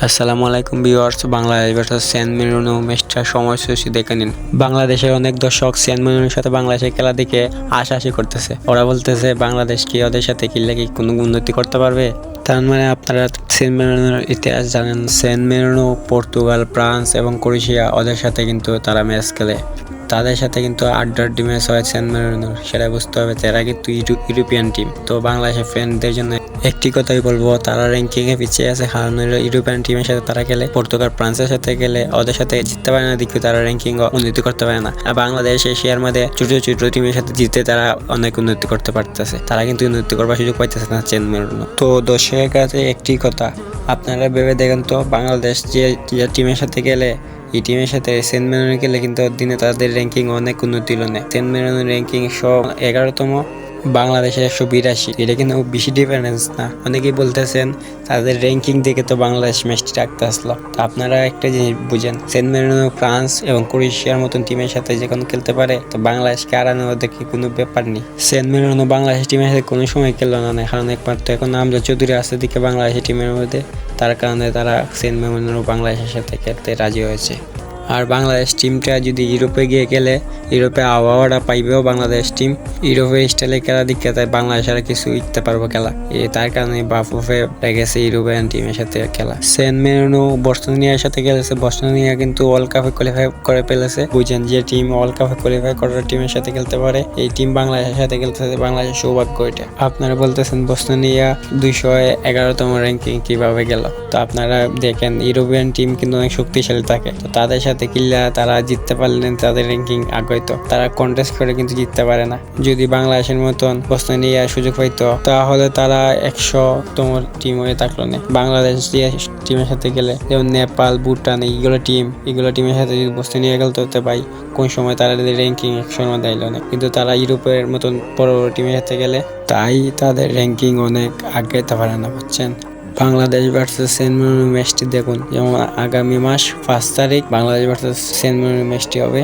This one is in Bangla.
আসসালামু আলাইকুম viewers, Bangladesh versus San Marino ম্যাচটার সময়সূচি দেখে নিন। বাংলাদেশের অনেক দর্শক সেন্ট মেরিনোর সাথে বাংলাদেশের খেলা দেখে আশাআশি করতেছে। ওরা বলতেছে বাংলাদেশ কি ওদের সাথে খেললে কি কোনো উন্নতি করতে পারবে। তার মানে আপনারা সেন্ট মেরিনোর ইতিহাস জানেন। সেন্ট মেরিনো, পর্তুগাল, ফ্রান্স এবং ক্রোয়েশিয়া ওদের সাথে কিন্তু তারা ম্যাচ খেলে। তাদের সাথে কিন্তু আড্ডাড্ডি ম্যাচ হয় সেন্ট মেরিনোর, সেটা বুঝতে হবে। তারা কিন্তু ইউরোপিয়ান টিম। তো বাংলাদেশের ফ্যানদের জন্য একটি কথাই বলবো, তারা র্যাঙ্কিংয়ে পিছিয়ে আছে, কারণ ইউরোপিয়ান টিমের সাথে তারা খেলে। পর্তুগাল, ফ্রান্সের সাথে গেলে ওদের সাথে জিততে পারে না, দেখি তারা র্যাঙ্কিং উন্নতি করতে পারে না। আর বাংলাদেশ এশিয়ার মধ্যে ছোট ছোট টিমের সাথে জিতে তারা অনেক উন্নতি করতে পারতেছে। তারা কিন্তু উন্নতি করবার সুযোগ পাইতেছে না সেন্ট মেরিনো। তো দর্শকের কাছে একটি কথা, আপনারা ভেবে দেখেন তো, বাংলাদেশ যে টিমের সাথে গেলে, এই টিমের সাথে সেন্ট মেরিনো গেলে কিন্তু দিনে তাদের র্যাঙ্কিং অনেক উন্নতি হলো না। সেন্ট মেরিনো র্যাঙ্কিং 111তম, বাংলাদেশের 182। এটা কিন্তু বেশি ডিফারেন্স না। অনেকেই বলতেছেন তাদের র্যাঙ্কিং দেখে তো বাংলাদেশ ম্যাচটি রাখতে আসলো। তো আপনারা একটা জিনিস বুঝেন, সেন্ট মেরিনো ফ্রান্স এবং ক্রোয়েশিয়ার মতন টিমের সাথে যখন খেলতে পারে, তো বাংলাদেশকে হারানো দেখে কোনো ব্যাপার নেই। সেন্ট মেরিনো বাংলাদেশ টিমের সাথে কোনো সময় খেললো না, কারণ একমাত্র এখন আমজাদ চৌধুরী আসতে দিকে বাংলাদেশের টিমের মধ্যে, তার কারণে তারা সেন্ট মেরিনো বাংলাদেশের সাথে খেলতে রাজি হয়েছে। আর বাংলাদেশ টিমটা যদি ইউরোপে গিয়ে খেলে, ইউরোপে আবহাওয়াটা পাইবেও বাংলাদেশ টিম। ইউরোপে স্টাইলে খেলা দিকে তাই বাংলাদেশ আর কিছু ইতে পারবো খেলা, তার কারণে বাফুফে লেগেছে ইউরোপিয়ান টিমের সাথে খেলা। সেন্ট মেরিনো বস্টোনিয়ার সাথে খেলেছে। বস্টোনিয়া কিন্তু ওয়ার্ল্ড কাপে কোয়ালিফাই করে ফেলেছে। বুঝেন, যে টিম ওয়ার্ল্ড কাপে কোয়ালিফাই করার টিমের সাথে খেলতে পারে, এই টিম বাংলাদেশের সাথে খেলতেছে, বাংলাদেশের সৌভাগ্য এটা। আপনারা বলতেছেন বস্টোনিয়া 211তম র্যাঙ্কিং কিভাবে গেল? তো আপনারা দেখেন, ইউরোপিয়ান টিম কিন্তু অনেক শক্তিশালী থাকে। তো তাদের সাথে কিল্লা তারা জিততে পারলেন, তাদের র্যাঙ্কিং আগইতো। তারা কন্টেস্ট করে কিন্তু জিততে পারে না। যদি বাংলাদেশের মতন বস্টোনিয়া সুযোগ পাইতো, তাহলে তারা 100তম টিম হয়ে থাকলো না। বাংলাদেশ যে টিমের সাথে গেলে, যেমন নেপাল, ভুটান, এগুলো টিমের সাথে যদি বস্টোনিয়া খেলতে হতে পাই, কোন সময় তারা র্যাঙ্কিং 100-র মধ্যে আইলো না। কিন্তু তারা ইউরোপের মতন বড় বড় টিমের সাথে গেলে, তাই তাদের র্যাঙ্কিং অনেক আগাইতে পারে না, বুঝছেন। বাংলাদেশ ভার্সেস সেন্ট মেরিনো ম্যাচটি দেখুন, যেমন আগামী মাস 5 তারিখ বাংলাদেশ ভার্সেস সেন্ট মেরিনো ম্যাচটি হবে।